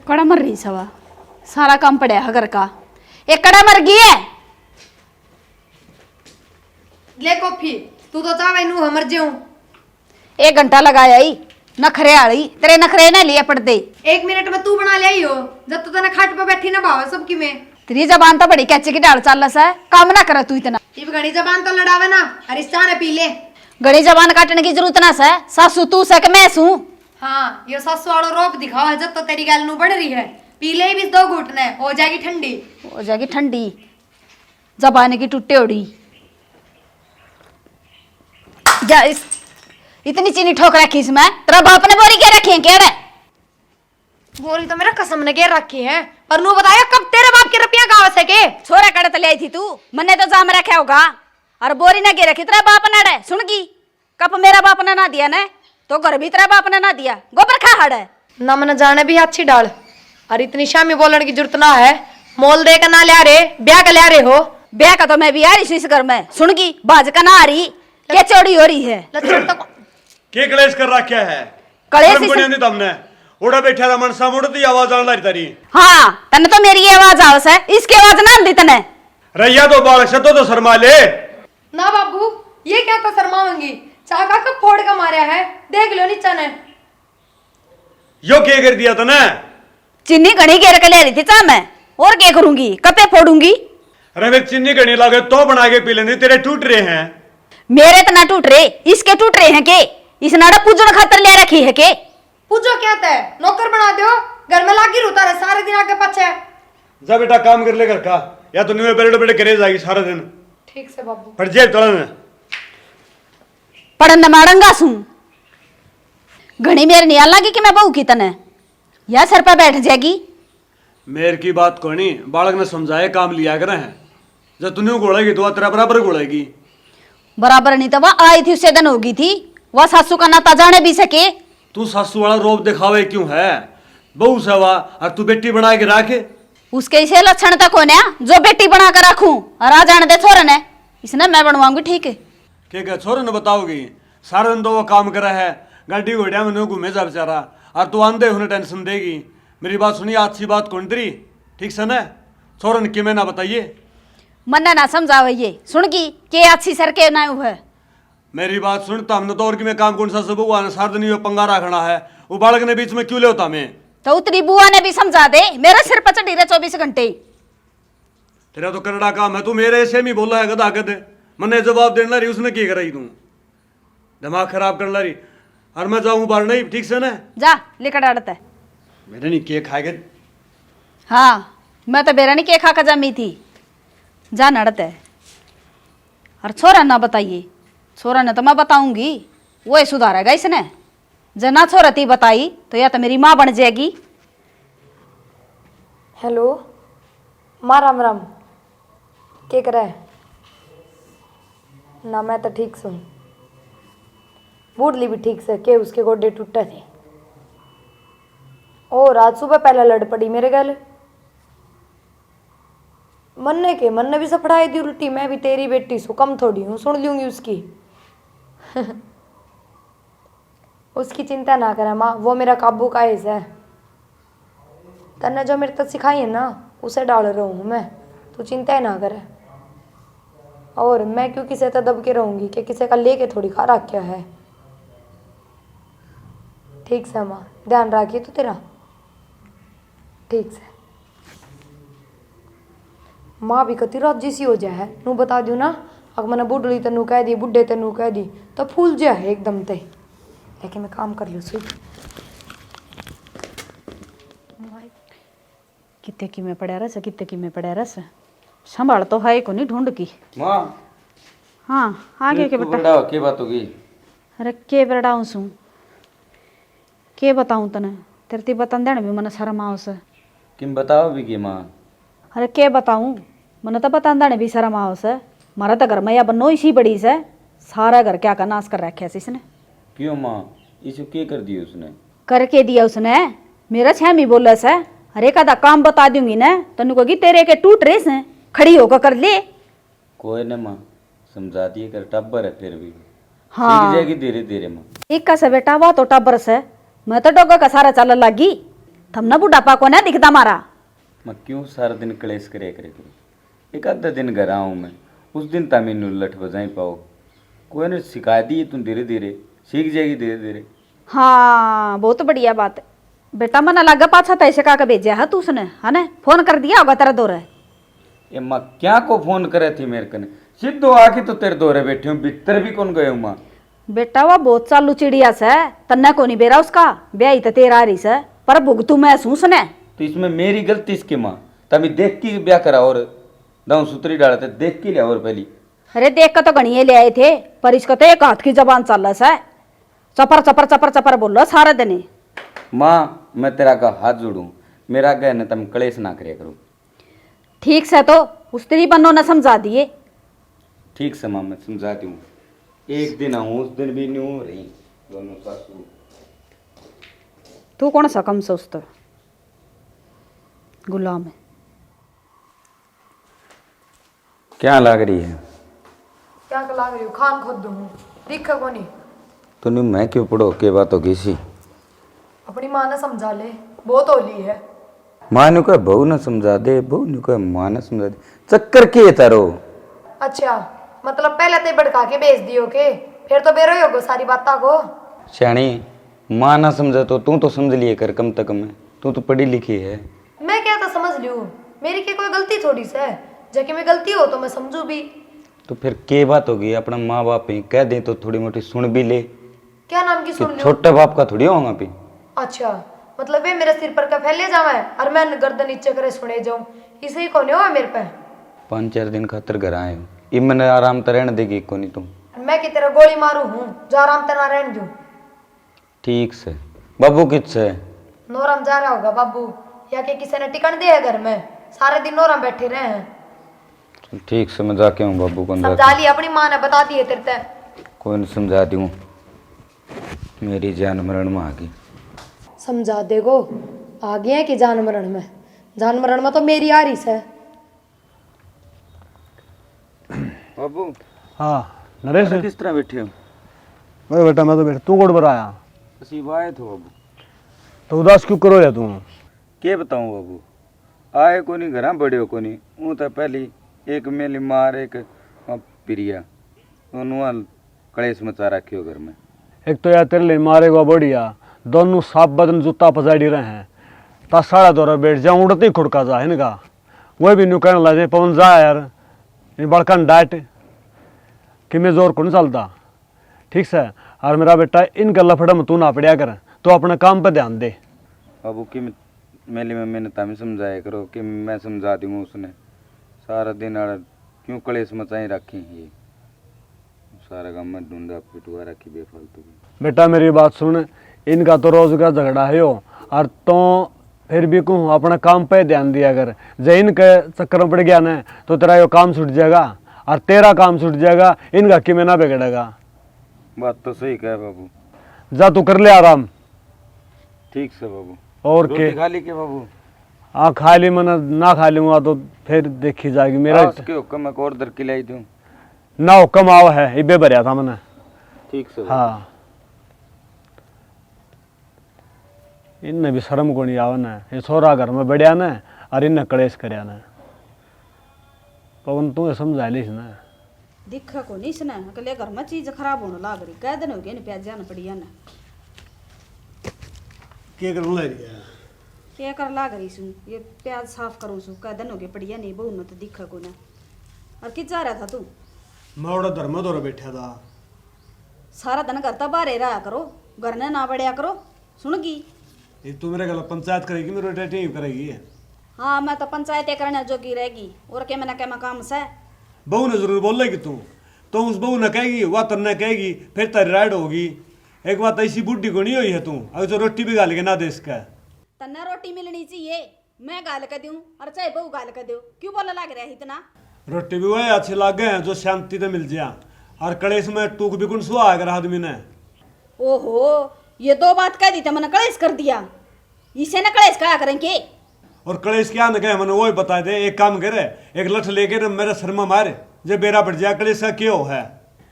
कड़ा मर रही सवा सारा काम पड़ा है घर का। एक कड़ा मर गई है। ले कॉफी तू तो चावे नू मर जाऊं। 1 घंटा लगाया ही नखरे आली तेरे नखरे ना लिए पड़ते। 1 मिनट में तू बना ले आई हो जब तू तने खाट पे बैठी ना भाव सबकी में। तेरी जबान तो बड़ी कैचे की डाल चाल है काम ना करे तू इतना। इब घनी जबान तो लड़ावे ना अरे चाने पी ले। घड़ी जबान काटने की जरूरत ना से सासू तू से के मैं सू। हाँ ये सासू वालों रोप दिखाओ है जब तो तेरी गल नू बढ़ रही है। पी ले भी 2 घुटने हो जाएगी ठंडी। हो जाएगी ठंडी जबान की टूटे उड़ी जा। इतनी चीनी ठोक रखी इसमें तेरा बाप ने बोरी क्या रखी है केड़े। बोरी तो मेरा कसम ने घेर रखी है पर नू बताया कब तेरे बाप के रुपया कहां से के छोरा कड़त ले आई थी तू मन्ने तो जाम रखा होगा और बोरी ना गे रखी तेरा बाप ने डे सुन की कप मेरा बाप ने ना दिया ने तो घर भी तेरा बाप ने ना दिया गोबर खा हड़ है ना मन जाने भी अच्छी डाल और इतनी शामी बोलने की जरूरत ना है। मोल दे का ना लिया रे ब्याह का लिया रे हो। ब्याह का तो मैं भी आ रही इस घर में सुन की बाज का ना आ रही क्या चौड़ी हो रही है। लक्षण तो के कलेश कर रखा है कलेश नहीं तुमने उड़ा बैठा था मनसा मुड़ती आवाज आने लगी तारी। हाँ तने तो मेरी आवाज आवस है इसकी आवाज ना दी तने रैया तो बाल शतो तो शर्मा ले ना बाबू ये क्या तो शर्माऊंगी चाका का फोड़ का मारा है देख लो नीचा ने। यो क्या कर दिया तने। चीनी घनी घेर के ले रही थी चा मैं और क्या करूंगी कपे फोड़ूंगी। अरे वे चीनी घनी लागे तो बना के पी लेंगे तेरे टूट रहे हैं। मेरे तो ना टूट रहे इसके टूट रहे हैं के इस नाड़ा पूजन खातर ले रखी है के। पूजो क्या है नौकर बना दो घर में लागी रहता है सारे दिन आके पीछे। जा बेटा काम कर ले घर का या तो न्यू बेटे बेटे करे जाएगी सारा दिन। ठीक से बाबू पर जेब तड़न पढ़न मारंगा सू घनी मेरे नहीं लगी कि मैं बहू की तने या सर पर बैठ जाएगी। मेर की बात कोनी बालक ने समझाए काम लिया करे हैं जब तू गोड़ेगी तो तेरा बराबर गोड़ेगी। बराबर नहीं तो वह आई थी उससे दिन होगी थी वह सासू का नाता जाने भी सके। तू सासू वाला रोब दिखावे क्यों है बहू सवा और तू बेटी बना के रखे। उसके इसे लक्षण तक होने जो बेटी बना कर रखूं और आ जाने दे छोरन है इसने मैं बनवाऊंगी ठीक है। क्या छोरे ने बताओगी सारा दिन तो वो काम करा है गाड़ी घोड़िया में घूमे जा बेचारा और तू आंधे होने टेंशन देगी। मेरी बात सुनिए अच्छी बात कौन तेरी ठीक से न छोरन कि मैं ना बताइए मन्ना ना समझावे ये सुन की के अच्छी सर के ना है। मेरी बात सुनता हमने तो और कि मैं काम कौन सा सब हुआ सारा दिन ये पंगा रखना है वो बालक ने बीच में क्यों ले होता मैं तो उतरी बुआ ने भी समझा दे मेरा सिर पर चढ़ी रहे 24 घंटे। तेरा तो करड़ा काम है तू मेरे ऐसे में बोला है गदा गद मैंने जवाब देने रही उसने क्या कराई तू दिमाग खराब करने रही और मैं जाऊं बाहर नहीं ठीक से ना जा लेकर डालता है मेरे नहीं केक खाएगा। हाँ मैं तो बेरा नहीं के खा कर जमी थी जा नड़त है और छोरा ना बताइए छोरा ने तो मैं बताऊंगी वो सुधारेगा इसने जना छोरती बताई तो या तो मेरी माँ बन जाएगी। हेलो माँ राम राम क्या कर रहा है ना मैं तो ठीक सुन बूढ़ली भी ठीक से के उसके गोडे टूटे थे और आज सुबह पहले लड़ पड़ी मेरे गल मन्ने भी सफड़ाई दी उल्टी मैं भी तेरी बेटी सो कम थोड़ी हूँ सुन लूंगी उसकी उसकी चिंता ना करा माँ वो मेरा काबू का हिस्सा है तन्ने जो मेरे तक सिखाई है ना उसे डाल रहा हूँ मैं तू चिंता ही ना करे। और मैं क्यों किसी से दब के रहूँगी कि किसी का लेके थोड़ी खा रखा है। ठीक से माँ ध्यान रखिए तो तेरा ठीक से माँ भी कती राजी सी हो जाए नू बता दूँ ना अगर मैंने बुढ़ली तेनू कह दी बुढ़े तेनू कह दी तो फूल जा है एकदम ते लेकिन मैं काम कर लूँ सी कितने की में पड़ा रस कितने की में पड़ा रस संभाल तो है को नहीं ढूंढ की माँ हाँ आगे के बेटा के बात होगी। अरे के बड़ाऊँ सू के बताऊँ तने तेरे बतन देने भी मन शर्म आओ से किम बताओ भी के माँ अरे के बताऊँ मन तो बतन देने भी शर्म आओ से मारा तो घर में या बनो इसी बड़ी से सारा घर क्या का नाश कर रखा है इसने। क्यों माँ इसे क्या कर दिया उसने करके दिया उसने मेरा छमी बोला से अरे का काम बता दूंगी ना तनु कहोगी तेरे के टूट रहे से खड़ी होकर कर ले। कोई न माँ समझा दिए कर टब्बर है फिर भी हाँ जाएगी धीरे धीरे माँ एक का से बेटा हुआ तो टब्बर से मैं तो डोगा का सारा चल लगी थमना बुढ़ापा को ना दिखता मारा। मैं क्यों सारा दिन कलेश करे करूँ। एक आधा दिन घर आऊँ मैं, उस दिन तमी लठ बजाई पाओ। कोई ने सिखा दी, तुम धीरे धीरे सीख जाएगी धीरे धीरे। हाँ बहुत बढ़िया बात है बेटा। मन लगा पाछा तैसे का भेजा है तू उसने, है ना? फोन कर दिया होगा तेरा दौरे। ये माँ क्या को फोन करे थी मेरे कने, सीधो आके तो तेरे दौरे बैठे हूँ, भीतर भी कौन गए हूँ माँ। बेटा वो बहुत चालू चिड़िया से, तन्ने को नहीं बेरा उसका ब्याह तो तेरा रही से, पर भुगतू महसूस ने। तो इसमें मेरी गलती इसकी माँ, तभी देख के ब्याह करा और दाऊ सूत्री डालते देख के लिया। और पहली अरे देख कर तो गणिये ले आए थे, पर इसका तो एक हाथ की जबान चल रहा है, चपर चपर चपर चपर बोल रहा सारा दिन। माँ मैं तेरा का हाथ जोड़ू, मेरा गए न तुम कलेश ना करे करो। ठीक से तो उस तेरी बनो न समझा दिए। ठीक से माँ मैं समझाती हूँ, एक दिन आऊँ उस दिन भी नहीं हो रही दोनों सासू। तू कौन सा कम सोचता गुलाम है। क्या लग रही है? क्या लाग रही हूँ? खान खुद दूँ दिखा को नहीं। तूने मैं क्यों पढ़ो के बात हो गई सी? अपनी माँ ने समझा ले, बहुत होली है। माँ ने कहा बहू न समझा दे, बहू ने कहा माँ ने समझा दे, चक्कर के तारो। अच्छा मतलब पहले ते भड़का के भेज दियो के, फिर तो बेरो ही होगो सारी बातों को। श्याणी माँ ना समझा तो तू तो समझ लिए कर, कम तक में तू तो पढ़ी लिखी है। मैं क्या तो समझ लूँ, मेरी की कोई गलती थोड़ी सी है, जाके मैं गलती हो तो मैं समझू भी। तो फिर के बात होगी, अपना माँ बाप ही कह दे तो थोड़ी मोटी सुन भी ले। क्या नाम की सुन लो? छोटे बाप का थोड़ी होगा भी। अच्छा मतलब वे मेरे सिर पर का फैले जावे और मैं गर्दन नीचे करे सुने जाऊं, इसे ही कोने हुआ मेरे पे। 5-4 दिन खातर घर आए हो, ये मैंने आराम तो रहने देगी को नहीं तुम। मैं की तरह गोली मारू हूँ जो आराम तना रहने दूं। ठीक से बाबू किससे? नोरम जा रहा होगा बाबू, या के किसी ने टिकन दिया घर में, सारे दिन नोरम बैठे रहे हैं। ठीक से मैं जाके हूँ बाबू को समझा लिया, अपनी माँ ने बता दिए तेरे ते। कोई नहीं समझा दी हूँ, मेरी जान मरण में आ गई। समझा देगो आ गया कि जान मरण में? जान मरण में तो मेरी आ रही है। बाबू हाँ नरेश किस तरह बैठे हो? अरे बेटा मैं तो बैठा, तू कौन पर आया? असीब आए थे बाबू। तो उदास क्यों करो या तू? के बताऊं बाबू, आए को नहीं घर बड़े हो को नहीं, वो तो पहली एक मेली मार एक प्रिया, दोनों कलेश मचा रखे हो घर में। एक तो यार तेरे लिए मारेगा बढ़िया, दोनों साफ बदन जूता पजाड़ी रहे हैं, ता साड़ा दौरा बैठ जा उड़ते ही खुड़का जा इनका। वही भी न्यू कहने लगे पवन जा यार, इन बड़कन डांट कि मैं जोर को नहीं चलता। ठीक से, और मेरा बेटा इनका लफड़ा में तू ना पड़िया कर, तो अपने काम पे ध्यान दे। बाबू की मेली मम्मी ने तभी समझाया करो कि मैं समझा दूंगा, उसने सारा दिन क्यों कलेश मचाई रखी ये, सारा काम में ढूंढा पिटुआ रखी बेफालतू की। बेटा मेरी बात सुन, इनका तो रोज का झगड़ा है हो, और तो फिर भी कहूँ अपने काम पे ध्यान दिया कर। जब इनके चक्कर में पड़ गया ना तो तेरा यो काम छूट जाएगा और तेरा काम छूट जाएगा, इनका कि में ना बिगड़ेगा। बात तो सही कहे बाबू। जा तू कर ले आराम। ठीक से बाबू। और रोटी के खा ली के बाबू? हाँ खा ली, मैंने ना खा लूंगा तो फिर देखी जाएगी। मेरा उसके हुक्म एक और दर खिलाई दूं ना हुक्म आवा है, इबे भरिया था मैंने। ठीक से। हाँ इनने भी शर्म को नहीं आवा ना, ये छोरा घर में बढ़िया ना और इनने कलेश करया ना। पवन तू समझा लीस ना। दिखा को नहीं इसने अकेले घर में चीज खराब होने लाग रही, कह दिन हो गया प्याज जाना पड़िया ना। के करने लग गया? क्या कर लाग रही सू, ये प्याज साफ करूँ सू, कह दिन हो गया पड़िया नहीं बहू में तो दिखा को ना। और किस जा रहा था तू? मैं बड़ा धर्म दौरा बैठा था। सारा दिन घर तो बाहर रहा करो, घर ने ना बढ़िया करो। सुन की ये तू मेरे गला पंचायत करेगी, मेरे रोटेटिंग करेगी। हाँ मैं तो पंचायत करने जोगी रहेगी, और के मैंने क्या काम से। बहू ने जरूर बोल लेगी तू, तो उस बहू ने कहेगी, वह तन्ने कहेगी, फिर तेरी राइड होगी। एक बात ऐसी बुढ़ी को नहीं हुई है तू, अगर तो रोटी भी गाल के ना दे इसका। तन्ने रोटी मिलनी चाहिए, मैं गाल कर दूं और चाहे बहू गाल कर दो, क्यों बोला लग रहा है इतना? रोटी भी वही अच्छी लागे हैं जो शांति से मिल जाए, और कलेश में टूक भी कुछ सुहा अगर आदमी ने। ओहो ये दो बात कह दी तो मैंने कलेश कर दिया, इसे न कलेश कहा करेंगे। और कलेश क्या न कहे, मैंने वही बता दे। एक काम करे, एक लठ लेके न मेरे सर में मारे, जब बेरा बढ़ जाए कलेश का क्यों है,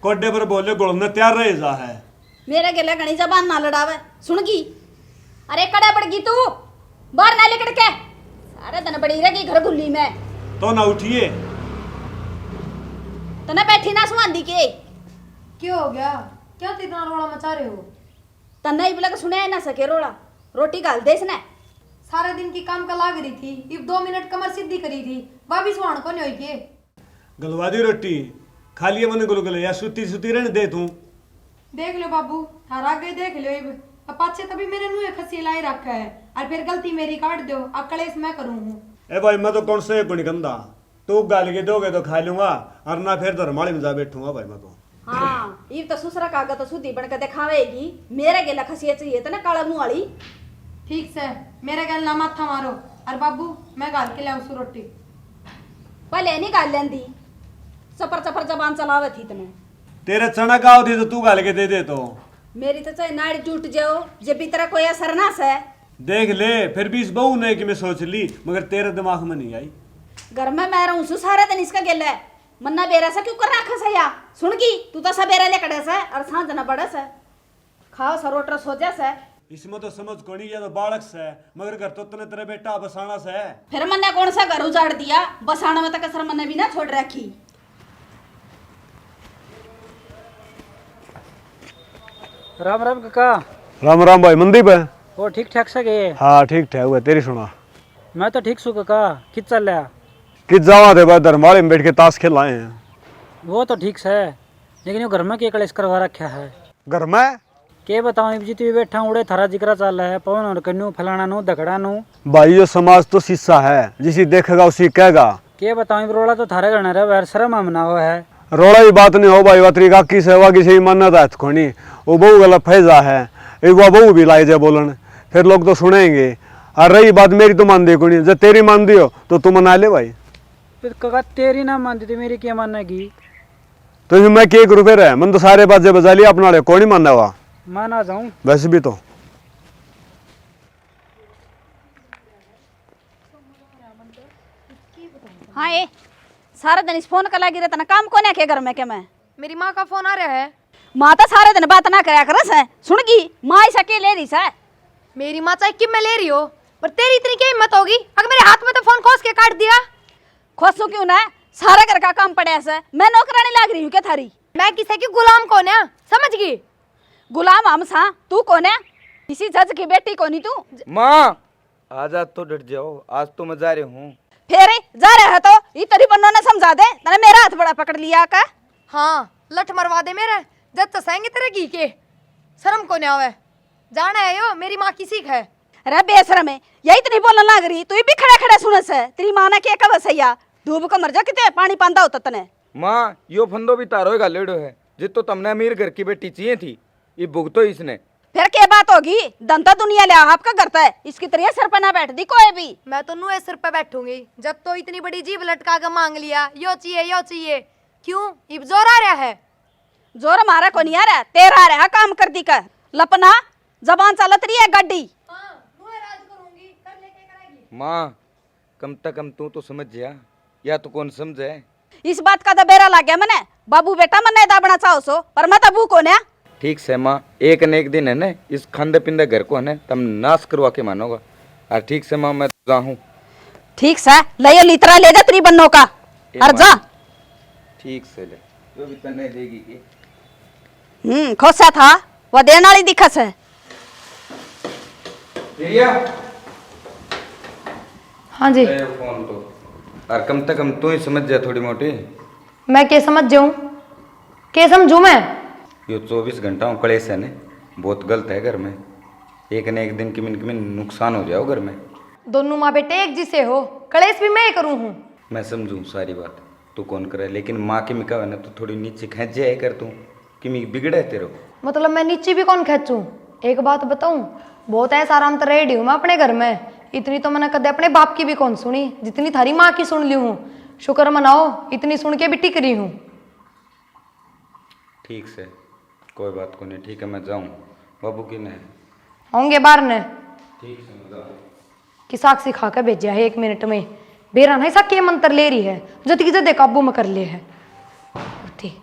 कोडे पर बोले गोलने तैयार रह जा है। मेरे गले घनी जबान ना लड़ावे। सुन की अरे कड़ा पड़ गई तू, बाहर ना निकल के सारे दिन बड़ी रहेगी घर गुल्ली में। तो ना उठिए। तने बैठी ना सुहांदी के क्यों हो गया? क्यों इतना रोड़ा मचा रहे हो? तने ही बोला सुने ना सके रोड़ा। रोटी गाल दे इसने। सारे दिन की काम का लाग रही थी, इब 2 मिनट कमर सीधी करी थी, वापिस सुहान को नहीं हुई के। गलवा दी रोटी खा लिए मन गुलगुले या सुती सुती रहने दे तू। देख लो बाबू, थारा आगे देख लो। अब पाछे तभी मेरे मुंह खसी लाई रखा है और फिर गलती मेरी काट दो, अब कलेश मैं करूँ हूँ। ए भाई मैं तो कौन से गुण गंदा, तू गाल के दोगे तो खा लूंगा और ना फिर तो रमाड़ी में जा बैठूंगा भाई मैं तो। हाँ ये तो ससुरा कागा तो सुधी बन के दिखावेगी। मेरे गेला खसिया चाहिए तो ना काला मुंह वाली। ठीक से मेरे गल ना माथा मारो। और बाबू मैं गाल के लाऊं रोटी। पहले नहीं गाल लेंदी, चपर चपर जबान चलावे थी तने। तेरे चना का होती तो तू गाल के दे दे तो। मेरी तो चाहे नाड़ी टूट जाओ जब भी तेरा कोई असर ना से। देख ले फिर भी इस बहू ने कि मैं सोच ली मगर तेरे दिमाग में नहीं आई। घर में मैं रहूं सु सारे दिन इसका गेला है। मन्ना बेरा सा क्यों कर रखा से या सुन की तू तो सबेरा ले कड़े से और सांझ ना बड़े से खाओ सरोटर सोचा से। इसमें तो समझ कोनी या तो बालक से मगर घर तो तने तेरे बेटा बसाना से। फिर मन्ने कौन सा घर उजाड़ दिया? बसाना में तो कसर मन्ने भी ना छोड़ रखी। राम राम काका। राम राम भाई मंदीप है। वो ठीक ठाक से गए? हाँ ठीक ठाक हुआ, तेरी सुना। मैं तो ठीक सू काका। कित चल रहा? कि जावा थे भाई धर्माड़े में बैठ के ताश खेल आए हैं। वो तो ठीक है, लेकिन वो घर में क्या कलेश करवा रखा है? घर में के बताऊं जी तू बैठा उड़े थारा जिक्र चल रहा है पवन और कन्नू फलाना नु दखड़ा नु। भाई ये समाज तो शीशा है, जिसे देखेगा उसी कहेगा। के बताऊं रोड़ा तो थारे घर रहा वैर शर्म आमना हो है। रोड़ा ही बात नहीं हो भाई, वात्री काकी से वाकी से ही मान्यता है खोनी। वो बहू गलत फैजा है, एक वो बहू भी लाई जाए बोलन, फिर लोग तो सुनेंगे। और रही बात मेरी तो मान दी कोनी, जब तेरी मान दी हो तो तू मना ले भाई। फिर काका तेरी ना मानती तो मेरी क्या मानेगी? तो मैं के एक रुपये रहे मन तो सारे बाजे बजा लिया अपना कौन ही मानना हुआ। माना जाऊं वैसे भी तो हाँ ये सारा दिन इस फोन का लगी रहता ना, काम कौन है के घर में के मैं? मेरी माँ का फोन आ रहा है। माँ तो सारे दिन बात ना करया करस है। सुन की माँ ऐसा के ले रही से। मेरी माँ चाहे कि मैं ले रही हो, पर तेरी इतनी क्या हिम्मत होगी? अगर मेरे हाथ में तो फोन खोस के काट दिया। खोसू क्यों ना, सारा घर का काम पड़े से। मैं नौकरानी लाग रही हूँ क्या थारी? मैं किसी की गुलाम कौन है, समझ गई? गुलाम हम सा, तू कौन है? किसी जज की बेटी कौन तू? माँ आज तो डट जाओ, आज तो मैं जा रही हूँ। फिर जा रहा है तो इतनी बन्नो ने समझा दे, तने मेरा हाथ बड़ा पकड़ लिया का। हाँ लठ मरवा दे मेरे, जब तो सहेंगे तेरे घी के। शर्म को नहीं आवे, जाना है यो मेरी माँ की सीख है। अरे बेशरम है, यही इतनी बोलने लग रही तू भी खड़ा खड़ा सुनस है। तेरी माँ ने क्या कहा सैया डूब को मर जा किते पानी पांदा होता तने। माँ यो फंदो भी तारो का लेडो है, जित तो तुमने अमीर घर की बेटी चाहिए थी, ये भुगतो इसने। फिर क्या बात होगी? दंता दुनिया ले आपका करता है, इसकी तरह सर पर ना बैठ दी कोई भी। मैं तो नुए सिर पे बैठूंगी, जब तो इतनी बड़ी जीभ लटका के मांग लिया यो चाहिए यो चाहिए। क्यों इब जोर आ रहा है? जोर हमारा को नहीं आ रहा, तेरा आ रहा काम कर दी कर। लपना जबान चलत रही है गड्डी। माँ कम तक कम तू तो समझ जा, या तो कौन समझे? इस बात का तो बेरा लग गया मने। बाबू बेटा मने दाबना चाहो सो, पर मैं तबू को ने। ठीक से माँ, एक न एक दिन है न इस खंदे पिंदे घर को है न तुम नाश करवा के मानोगा। और ठीक से माँ मैं जाऊँ। ठीक से ले लितरा ले जा तेरी बन्नो का और जा। ठीक से ले जो भी तने देगी की। खोसा था वो देने वाली दिखस है। हाँ जी। फोन तो और कम से कम तू ही समझ जा थोड़ी मोटी। मैं क्या समझ जाऊं, क्या समझू मैं? यो 24 घंटा कलेश है न, बहुत गलत है घर में। एक न एक दिन किमिन नुकसान हो जाओ घर में। दोनों माँ बेटे एक जिसे हो, कलेश भी मैं करूँ हूँ। मैं समझूँ सारी बात, तू कौन करे, लेकिन माँ की मिका है ना तो थोड़ी नीचे खींच जाए कर तू कि मी बिगड़े तेरे। मतलब मैं नीचे भी कौन खींचूं? एक बात बताऊं, बहुत ऐसा आराम तो रेडी हूँ मैं अपने घर में। इतनी तो मैंने कदे अपने बाप की भी कौन सुनी जितनी थारी माँ की सुन ली हूँ। शुक्र मनाओ इतनी सुन के भी टिक रही हूँ। ठीक से कोई बात को नहीं, ठीक है मैं जाऊँ। बाबू की नहीं होंगे बाहर ने ठीक से मैं जाऊँ कि साक्षी खा के भेजा है 1 मिनट में। बेरा नहीं सा के मंत्र ले रही है जो तिक जदे काबू में कर ले है। ठीक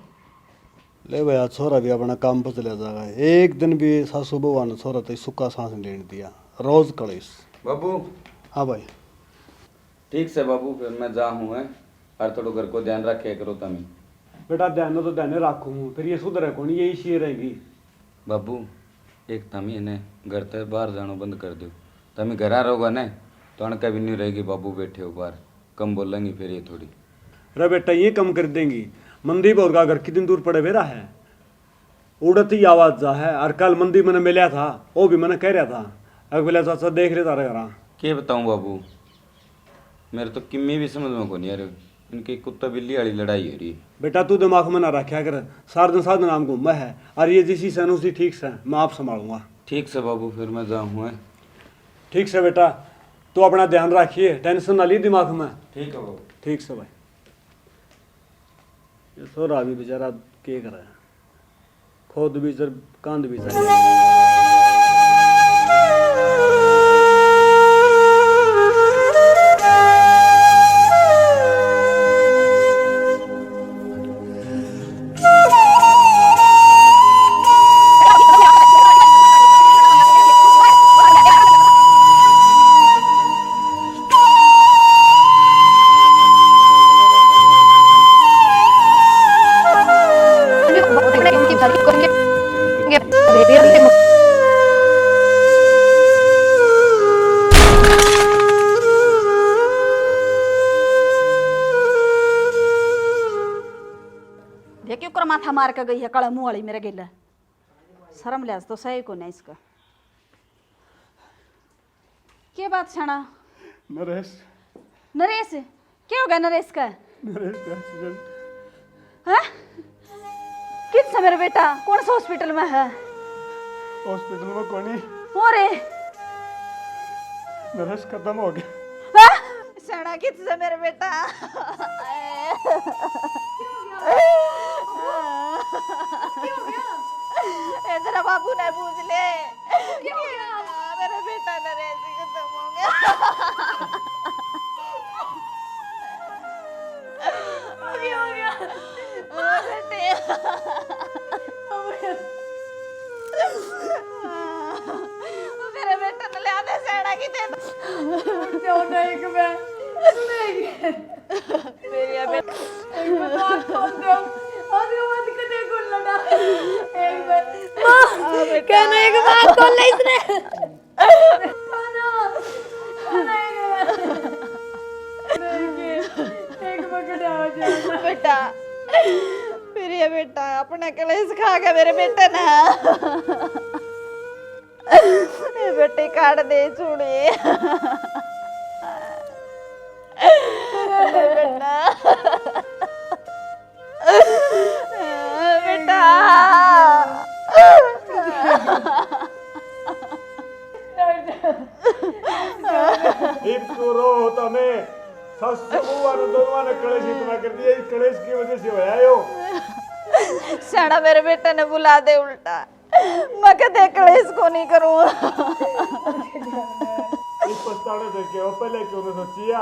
ले भैया छोरा भी अपना काम पर चले जाएगा। एक दिन भी सासू बहू ने छोरा तो सुखा सांस लेने दिया, रोज कलेश। बाबू हाँ भाई ठीक से बाबू, फिर मैं जा हूँ है, और थोड़ा घर को ध्यान रखे करो तमी। बेटा ध्यान तो ध्यान रखूँ, फिर ये सुधरे कौन, यही शी रहेगी। बाबू एक तमी ने घर से बाहर जाना बंद कर दो। तमी घर आ रहोगा न तो अणका भी नहीं रहेगी। बाबू बैठे हो बाहर, कम बोलेंगी फिर ये थोड़ी। अरे बेटा ये कम कर देंगी। मंदीप और का घर कितनी दूर पड़े बेरा है, उड़ती आवाज जा है। और कल मंदी मैंने मिला था, वो भी मैंने कह रहा था अगर बोला चाचा देख रहे तारे घर। क्या बताऊँ बाबू, मेरे तो किम्मी भी समझ में को नहीं आ रही। इनकी कुत्ता बिल्ली वाली लड़ाई हो रही है। बेटा तू दिमाग में ना रखा कर, सारा दिन नाम घूमा है। और ये जिसी सन उसी ठीक से मैं आप संभालूंगा। ठीक से बाबू, फिर मैं जाऊँ है। ठीक से बेटा, तू अपना ध्यान रखिए, टेंशन ना ली दिमाग में। ठीक है बाबू। ठीक से भाई। ये सो रहा भी बेचारा के कर रहा है, खोद भी चल कांद भी चल। देख क्यों कर माथा मार के गई है कड़ा मुंह वाली मेरे गिला। शर्म लिहाज तो सही को नहीं इसका। क्या बात छाना? नरेश, नरेश क्या हो गया नरेश का? नरेश का एक्सीडेंट। हाँ? किस समय मेरा बेटा कौन सा हॉस्पिटल में है? हॉस्पिटल में कोनी, हो रे नरेश खत्म हो गया। हाँ? छाना किस समय मेरा बेटा? तेरा बाबू ने पूछ ले मेरा बेटा नरेश खत्म हो गया। हो गया बेटे। मेरे बेटा ने ले आधे सेड़ा की दे दो नहीं कि मैं मेरी बेटा एक बात बोल दो और ये मत कदे को लड़ा एक बार कहना एक बात बोल ले इसने एक पकड़ आ जा बेटा। फिर ये बेटा अपना कलेश खा गया मेरे बेटे ना। ये बेटे काट दे चूड़ी बेटा बेटा रो तमे सस बुआ ने दोनों ने कलेश इतना कर दिया। इस कलेश की वजह से होया यो। शाना मेरे बेटे ने बुला दे उल्टा, मैं कहते कलेश को नहीं करूँ। इस पछताने से क्यों पहले क्यों ने सोचिया।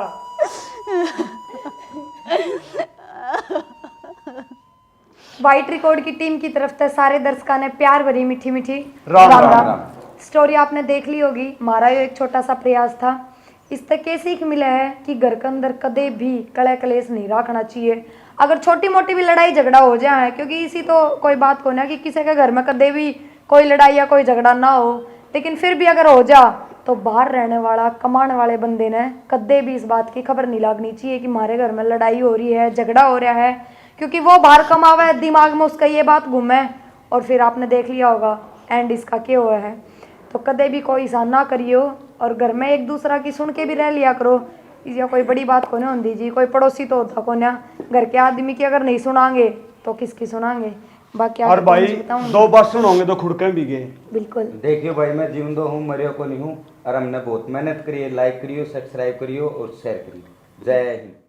वाइट रिकॉर्ड की टीम की तरफ से सारे दर्शकों ने प्यार भरी मीठी मीठी राम राम। स्टोरी आपने देख ली होगी। हमारा ये एक छोटा सा प्रयास था। इस तक ये सीख मिला है कि घर के अंदर कदे भी कलह कलेश नहीं रखना चाहिए। अगर छोटी मोटी भी लड़ाई झगड़ा हो जाए, क्योंकि इसी तो कोई बात को ना कि किसी के घर में कदे भी कोई लड़ाई या कोई झगड़ा ना हो, लेकिन फिर भी अगर हो जा तो बाहर रहने वाला कमाने वाले बंदे ने कदे भी इस बात की खबर नहीं लगनी चाहिए कि हमारे घर में लड़ाई हो रही है, झगड़ा हो रहा है, क्योंकि वो बाहर कमावा है, दिमाग में उसका ये बात घूमे और फिर आपने देख लिया होगा एंड इसका क्या हुआ है। तो कदे भी कोई ऐसा ना करियो और घर में एक दूसरा की सुन के भी रह लिया करो। या कोई बड़ी बात को नहीं होती जी, कोई पड़ोसी तो होता को ना, घर के आदमी की अगर नहीं सुनाएंगे तो किसकी सुनाएंगे। बाकी और भाई दो बार सुनोगे तो खुड़के भी गए। बिल्कुल देखियो भाई, मैं जिंदा हूँ मरियो को नहीं हूँ, और हमने बहुत मेहनत करी है। लाइक करियो, सब्सक्राइब करियो और शेयर करियो। जय हिंद।